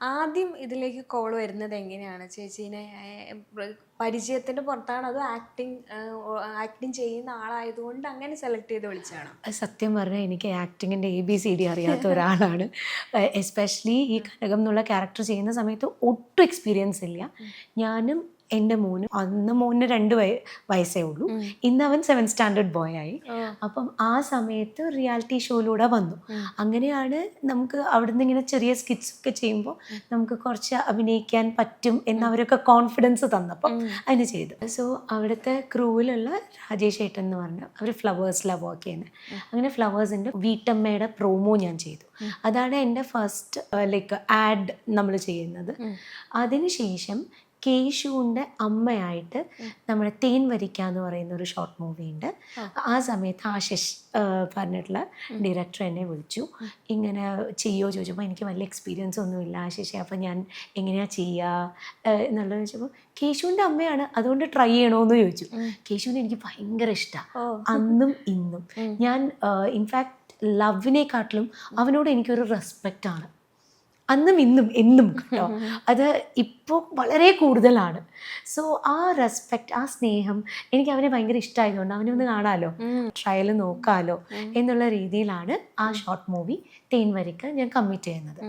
ആദ്യം ഇതിലേക്ക് കോൾ വരുന്നത് എങ്ങനെയാണ് ചേച്ചീനെ? പരിചയത്തിന്റെ പുറത്താണോ അതോ ആക്ടിങ് ചെയ്യുന്ന ആളായതുകൊണ്ട് അങ്ങനെ സെലക്ട് ചെയ്ത് വിളിച്ചാണോ? സത്യം പറഞ്ഞാൽ എനിക്ക് ആക്ടിങ്ങിൻ്റെ ABCD അറിയാത്ത ഒരാളാണ്. എസ്പെഷ്യലി ഈ കനകം എന്നുള്ള ക്യാരക്ടർ ചെയ്യുന്ന സമയത്ത് ഒട്ടും എക്സ്പീരിയൻസ് ഇല്ല. ഞാനും എൻ്റെ മോനും, അന്ന് മോന് 2 വയസ്സേ ഉള്ളൂ, ഇന്ന് അവൻ 7th സ്റ്റാൻഡേർഡ് ബോയ് ആയി. അപ്പം ആ സമയത്ത് റിയാലിറ്റി ഷോയിലൂടെ വന്നു. അങ്ങനെയാണ് നമുക്ക് അവിടുന്ന് ഇങ്ങനെ ചെറിയ സ്കിറ്റ്സ് ഒക്കെ ചെയ്യുമ്പോൾ നമുക്ക് കുറച്ച് അഭിനയിക്കാൻ പറ്റും എന്നവരൊക്കെ കോൺഫിഡൻസ് തന്നപ്പം അതിന് ചെയ്തു. സോ അവിടുത്തെ ക്രൂവിലുള്ള രാജേഷ് ഏട്ടൻ എന്ന് പറഞ്ഞാൽ അവർ ഫ്ലവേഴ്സിലാണ് വർക്ക് ചെയ്യുന്നത്. അങ്ങനെ ഫ്ലവേഴ്സിൻ്റെ വീട്ടമ്മയുടെ പ്രോമോ ഞാൻ ചെയ്തു. അതാണ് എൻ്റെ ഫസ്റ്റ് ആഡ് നമ്മൾ ചെയ്യുന്നത്. അതിനുശേഷം കേശുവിൻ്റെ അമ്മയായിട്ട് നമ്മുടെ തേൻ വരിക്ക എന്ന് പറയുന്ന ഒരു ഷോർട്ട് മൂവി ഉണ്ട്. ആ സമയത്ത് ആശിഷ് പറഞ്ഞിട്ടുള്ള ഡയറക്ടർ എന്നെ വിളിച്ചു. ഇങ്ങനെ ചെയ്യുമോ ചോദിച്ചപ്പോൾ എനിക്ക് വലിയ എക്സ്പീരിയൻസ് ഒന്നുമില്ല ആശിഷേ, അപ്പം ഞാൻ എങ്ങനെയാണ് ചെയ്യുക എന്നുള്ളത് ചോദിച്ചപ്പോൾ കേശുവിൻ്റെ അമ്മയാണ് അതുകൊണ്ട് ട്രൈ ചെയ്യണമെന്ന് ചോദിച്ചു. കേശുവിനെ എനിക്ക് ഭയങ്കര ഇഷ്ടമാണ് അന്നും ഇന്നും. ഞാൻ ഇൻഫാക്ട് ലവിനെക്കാട്ടിലും അവനോട് എനിക്കൊരു റെസ്പെക്റ്റാണ് അന്നും ഇന്നും എന്നും കേട്ടോ. അത് ഇപ്പോൾ വളരെ കൂടുതലാണ്. സോ ആ റെസ്പെക്റ്റ്, ആ സ്നേഹം എനിക്ക് അവനെ ഭയങ്കര ഇഷ്ടമായതുകൊണ്ട് അവനെ ഒന്ന് കാണാമല്ലോ, ട്രയൽ നോക്കാമല്ലോ എന്നുള്ള രീതിയിലാണ് ആ ഷോർട്ട് മൂവി തേൻ വരിക്ക ഞാൻ കമ്മിറ്റ് ചെയ്യുന്നത്.